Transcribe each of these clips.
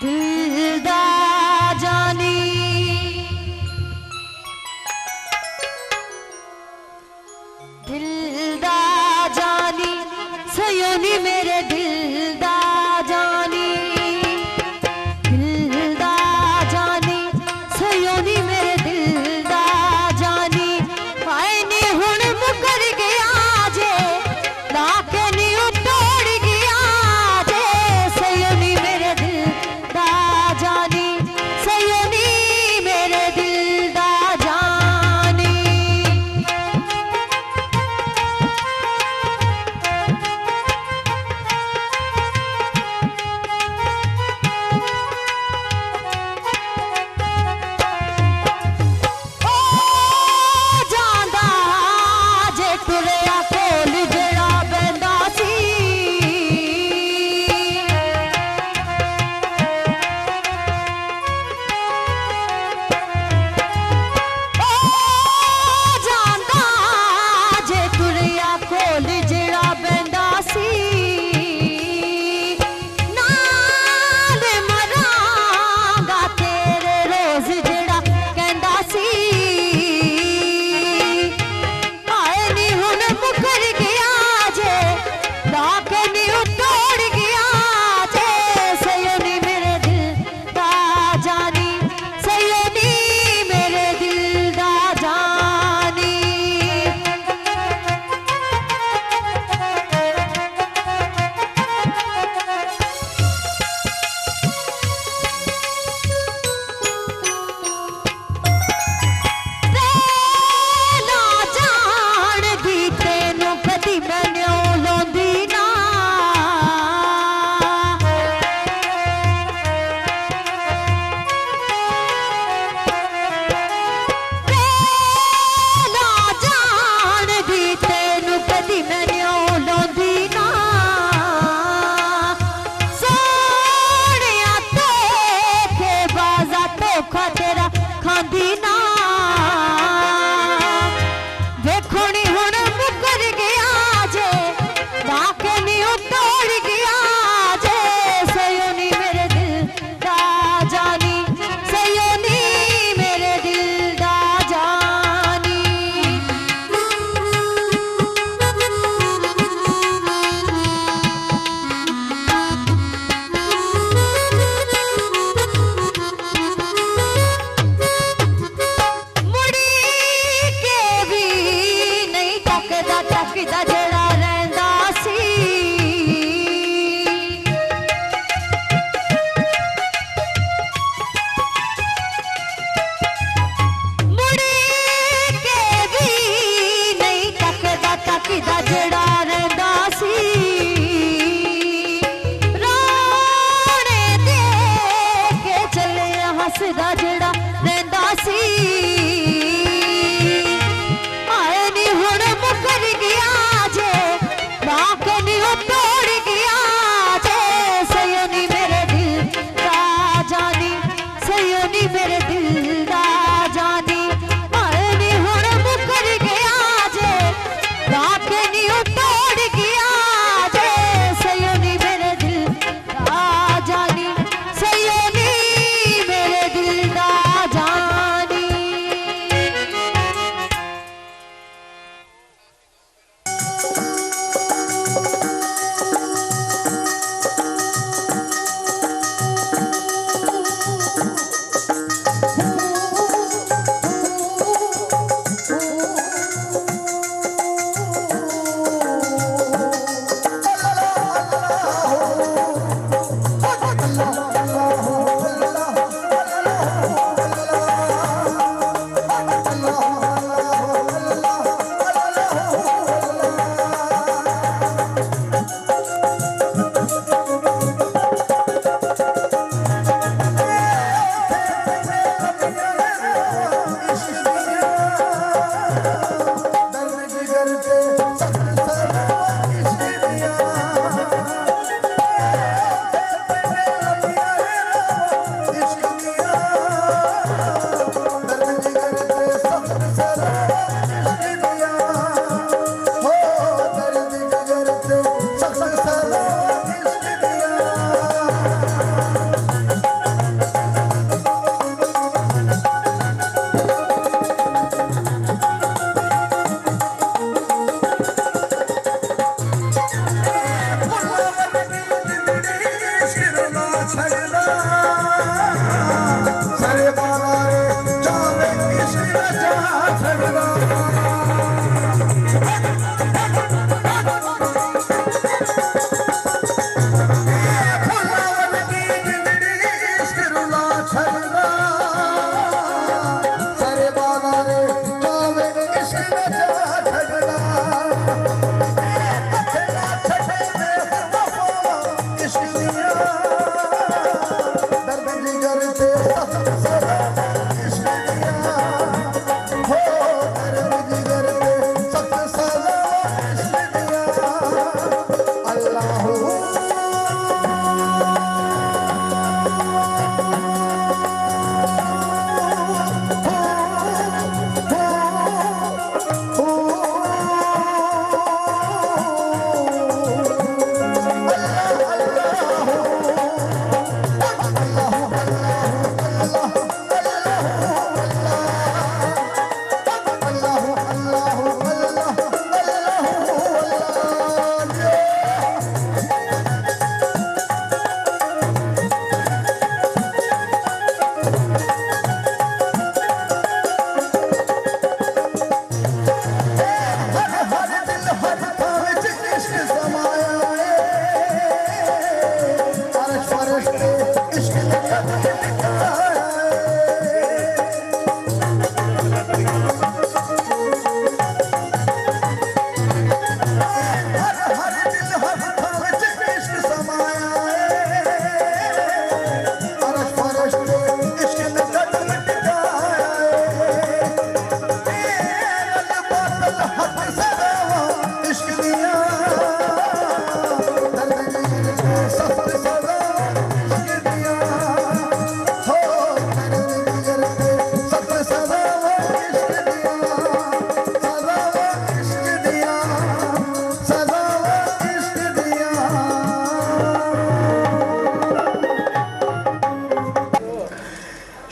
दिलदा जानी दिलदा जानी सयोनी मेरे दिलदा जानी दिलदा जानी सयोनी मेरे दिलदा जानी हाय नी हुण मुकर गया जे लाके नी तोड़ गया जे सयोनी मेरे दिलदा जानी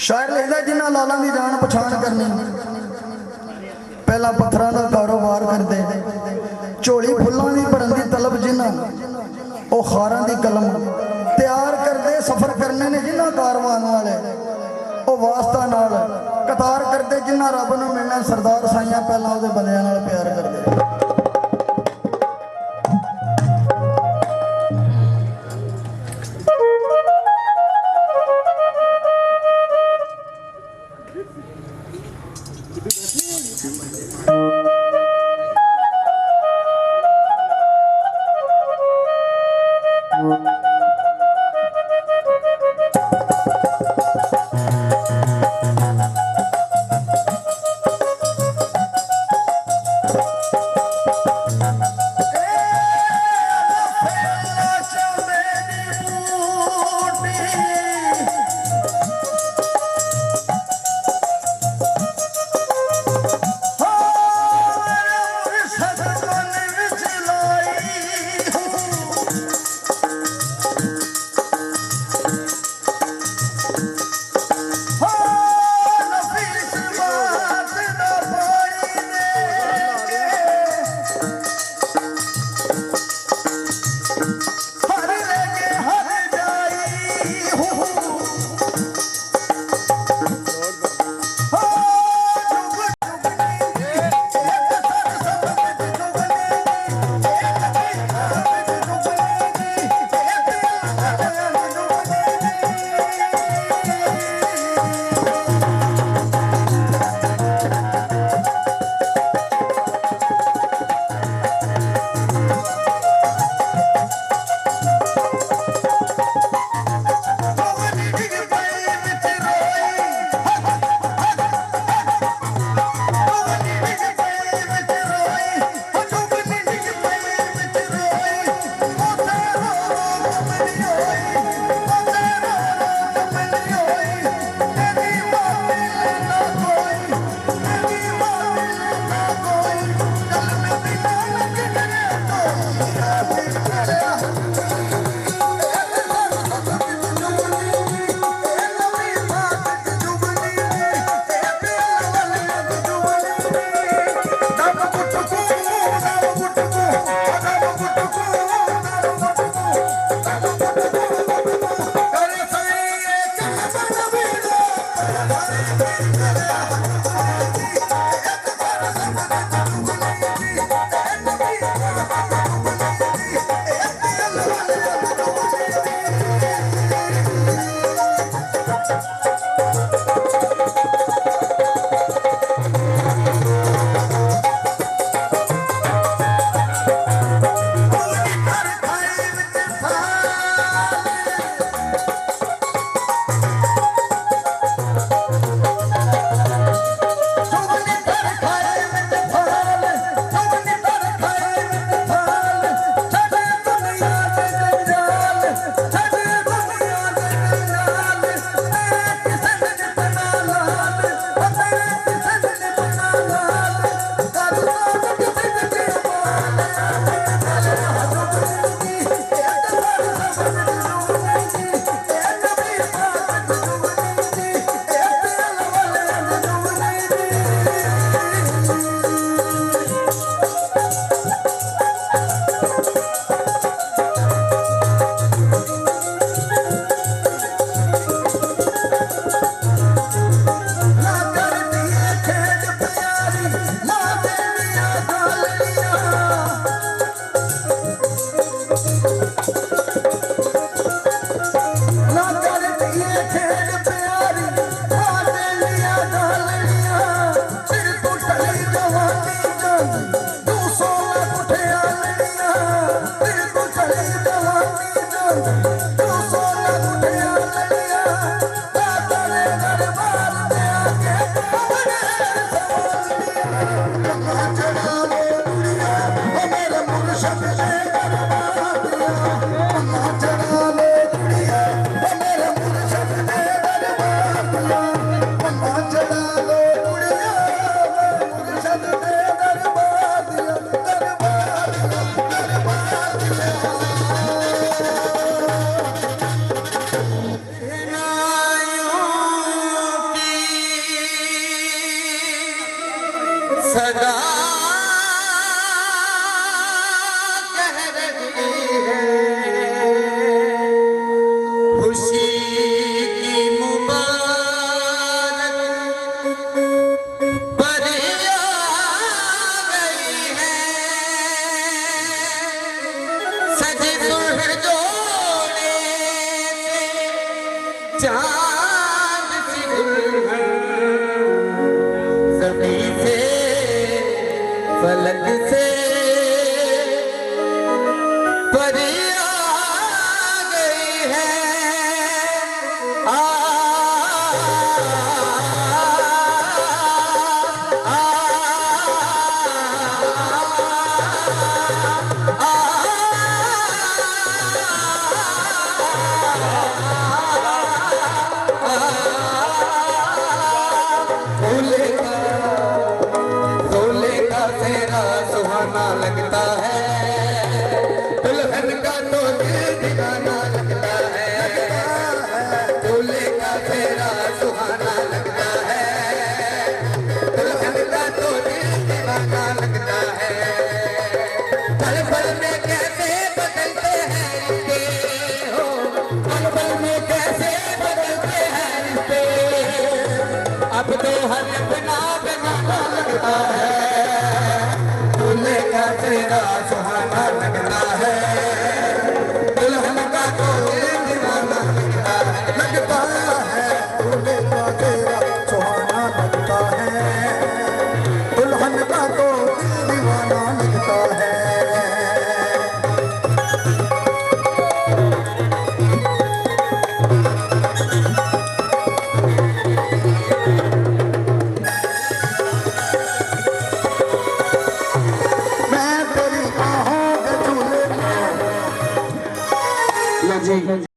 शायर लिखदा जिन्हां लालां दी जान पछाण करनी पहला पत्थरां दा कारोबार करदे झोली फुल्लां दी भरन दी तलब जिन्हां ओ खारां दी कलम तैयार करदे सफर करने ने जिन्हां कारवान वाले ओ वास्ता नाल कतार करदे जिन्हां रब नूं मिलना सरदार साईं पहलां ओहदे बंदियां नाल प्यार करदे चांद सी दुल्हन सभी से फलक से परी आ गई है आ, आ, आ, सोले का सेहरा सुहाना लगता है दुल्हन का तो दिल दीवाना लगता है सोले का सेहरा सुहाना लगता है दुल्हन का तो दिल दीवाना लगता है पल पल में कैसे बदलते हैं रिश्ते हो पल पल में कैसे बदलते हैं रिश्ते अब तो हर बिना बेगाना लगता है दूल्हे का चेहरा सुहाना लगता है दुल्हन का तो दिल दीवाना लगता है दूल्हे का चेहरा सुहाना लगता है दुल्हन का तो दिल दीवाना लगता है मैं तेरी आहों के झूले में